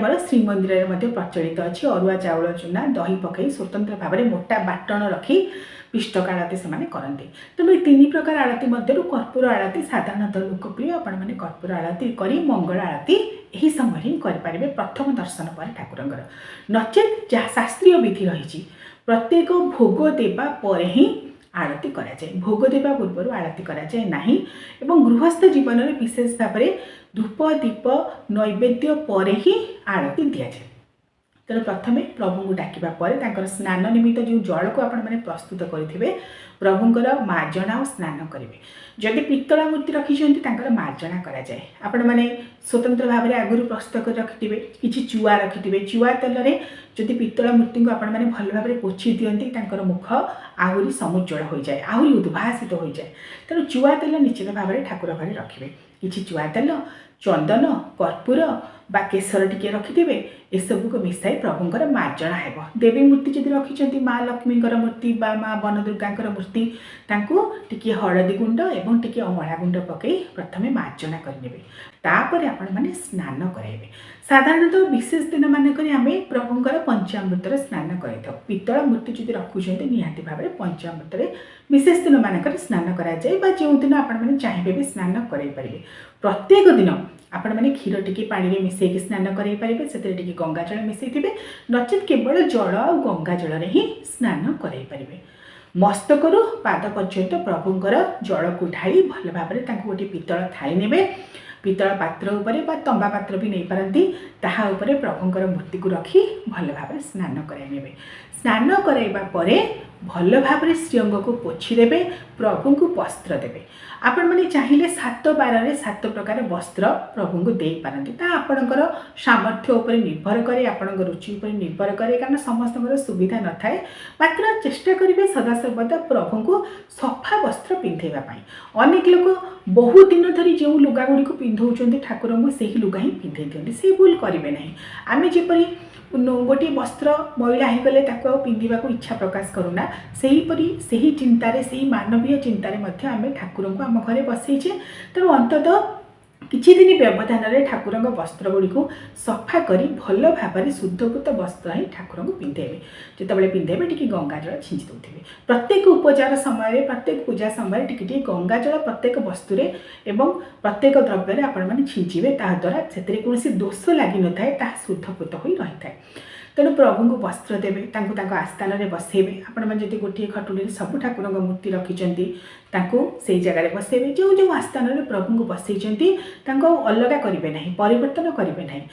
आमर श्रीमंदिर में प्रचलित अच्छी अरुआ चाउल चूना दही पकई स्वतंत्र भाव में मोटा बाटण रखी पिष्टक आरती से करते। तेणु तीन प्रकार आरती मध्य कर्पूर आरती साधारणतः लोकप्रिय। आपण मैंने कर्पूर आरती कर मंगल आरती यही समय ही करेंगे प्रथम दर्शन पर ठाकुर नचेत जहाँ शास्त्रीय विधि रही प्रत्येक भोग देवा पर ही आरती कराए। भोग देवा पूर्व आरती कराए नहीं एवं गृहस्थ जीवन में विशेष भाव में धूप दीप नैवेद्य पर ही आरती दि जाए। तेणु प्रथम प्रभु को डाकिबा पर स्नान निमित्त जो जल को आपण मैंने प्रस्तुत करेंगे प्रभुंर मार्जना और स्नान करेंगे। जदि पित्तला मूर्ति रखिंट मार्जना कराए आपण मैंने स्वतंत्र भाव में आगुरी प्रस्तुत कर रखिथे कि चुआ रखिथे। चुआ तेल जदि पित्तला मूर्ति को आपण मैंने भल भाव में पोछि दिखती मुख आहरी समुज्वल हो जाए आहरी उद्भासित हो जाए। तेणु चुआ तेल निश्चित भाव में ठाकुर घरे रखिए कि चुआ तेल चंदन कर्पूर बा केसर टिके रखिथे एसबू को मिसाई प्रभुंर मार्जना है। देवी मूर्ति जदि रखिंट माँ लक्ष्मी मूर्ति बा माँ बनदुर्गा मूर्ति टिके हलदी गुंड एवं टिके अमला गुंड पकई प्रथमे मार्जना करेंगे। तापर आपण मैंने स्नान कराइबे। साधारणतः विशेष दिन मानक आम प्रभुंर पंचामृतर स्नान कर पित्तल मूर्ति जदि रखुंट निहाती भाव में पंचामृत विशेष दिन मानक स्नान कराए जो दिन आपण मैंने चाहिए भी स्नान करें। प्रत्येक दिन आपण मैंने क्षीर टिके पानी में मिसेक स्नान करें से गंगा जल मिसई नचेत केवल जल और गंगा जल ही स्नान करें। मस्तक पाद पर्यंत प्रभुंर जल को ढाली भल भाव में गोटे पित्तल थाली ने पित्तल पात्र उपरे बा तंबा पात्र भी नहीं पारती ताहा उपरे प्रभुंर मूर्ति को रखी भल भाव स्नान कराइबे। स्नान कराइबा परे भल भाव में श्रीअंग को पोछीदेवे प्रभु को वस्त्र देवे। आपण मैंने चाहिए 7 बार 7 प्रकार वस्त्र प्रभु को दे पारती आपणकर सामर्थ्य उपर निर्भर करे आपण रुचि उपर निर्भर करे कारण समस्त सुविधा न थाए मात्र चेष्टा करेंगे सदासर्वदा प्रभु को सफा वस्त्र पिंधेवाई। अनेक लोग बहुत दिन धरी जो लुगा गुड़ी को पिंधौं ठाकुर को से ही लुगा ही पिंधे दिखते से भूल करेंगे ना। आम जपरी गोटे वस्त्र मैला होगले पिंधा को इच्छा प्रकाश करूना सेहीपरी से चिंतार से मानवीय चिंतार आम ठाकुर को आम घरे बसईचे। तेणु अंततः किछि दिन व्यवधान ठाकुर वस्त्र गुड़ी को सफा करी भल भाव में शुद्धकृत वस्त्र ही ठाकुर को पिंधेबे। जितेबाला पिंधेबे टी गंगा जल छिंची देते प्रत्येक उपचार समय प्रत्येक पूजा समय टी गंगा जल प्रत्येक वस्तुरे एवं प्रत्येक द्रव्य आपण मैंने छिंचे ताद्वारा से कौन दोष लगी न था शुद्धकृत हो रही है। तेणु प्रभु को वस्त्र देवे आस्थान में बसैबे। आपण मैंने जब गोटे खटुली सब ठाकुर मूर्ति रखिंट से जगह बसैबे जो जो आस्थान में प्रभु को बसई अलग करेंगे ना परिवर्तन करेंगे ना।